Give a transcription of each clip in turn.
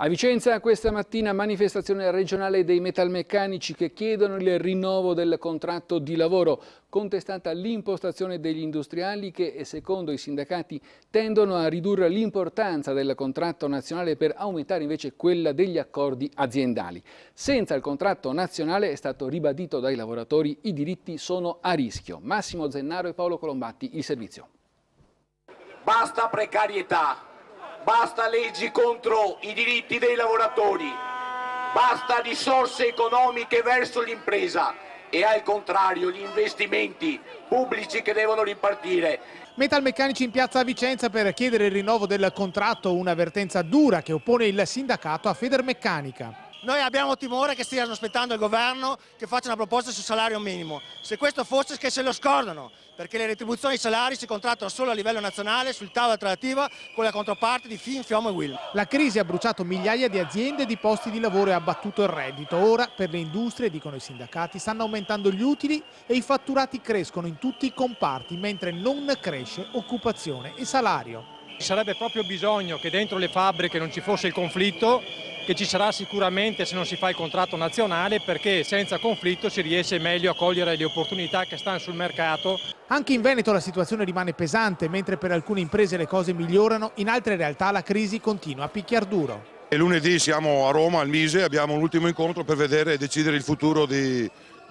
A Vicenza questa mattina manifestazione regionale dei metalmeccanici che chiedono il rinnovo del contratto di lavoro, contestata l'impostazione degli industriali che, secondo i sindacati, tendono a ridurre l'importanza del contratto nazionale per aumentare invece quella degli accordi aziendali. Senza il contratto nazionale, è stato ribadito dai lavoratori, i diritti sono a rischio. Massimo Zennaro e Paolo Colombatti, il servizio. Basta precarietà. Basta leggi contro i diritti dei lavoratori, basta risorse economiche verso l'impresa e al contrario gli investimenti pubblici che devono ripartire. Metalmeccanici in piazza a Vicenza per chiedere il rinnovo del contratto, un'avvertenza dura che oppone il sindacato a Federmeccanica. Noi abbiamo timore che stiano aspettando il governo che faccia una proposta sul salario minimo. Se questo fosse, che se lo scordano, perché le retribuzioni e i salari si contrattano solo a livello nazionale sul tavolo alternativo con la controparte di FIN, FIOM e WIL. La crisi ha bruciato migliaia di aziende e di posti di lavoro e ha abbattuto il reddito. Ora per le industrie, dicono i sindacati, stanno aumentando gli utili e i fatturati crescono in tutti i comparti, mentre non cresce occupazione e salario. Ci sarebbe proprio bisogno che dentro le fabbriche non ci fosse il conflitto, che ci sarà sicuramente se non si fa il contratto nazionale, perché senza conflitto si riesce meglio a cogliere le opportunità che stanno sul mercato. Anche in Veneto la situazione rimane pesante, mentre per alcune imprese le cose migliorano, in altre realtà la crisi continua a picchiar duro. E lunedì siamo a Roma, al Mise, abbiamo l'ultimo incontro per vedere e decidere il futuro di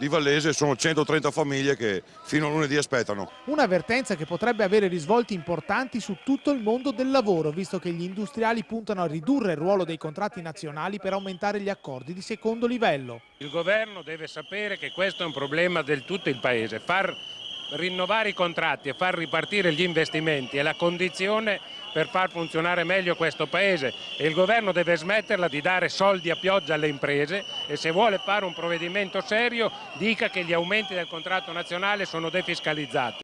Vallese. Sono 130 famiglie che fino a lunedì aspettano. Un'avvertenza che potrebbe avere risvolti importanti su tutto il mondo del lavoro, visto che gli industriali puntano a ridurre il ruolo dei contratti nazionali per aumentare gli accordi di secondo livello. Il governo deve sapere che questo è un problema del tutto il Paese. Far rinnovare i contratti e far ripartire gli investimenti è la condizione per far funzionare meglio questo Paese, e il governo deve smetterla di dare soldi a pioggia alle imprese e se vuole fare un provvedimento serio dica che gli aumenti del contratto nazionale sono defiscalizzati.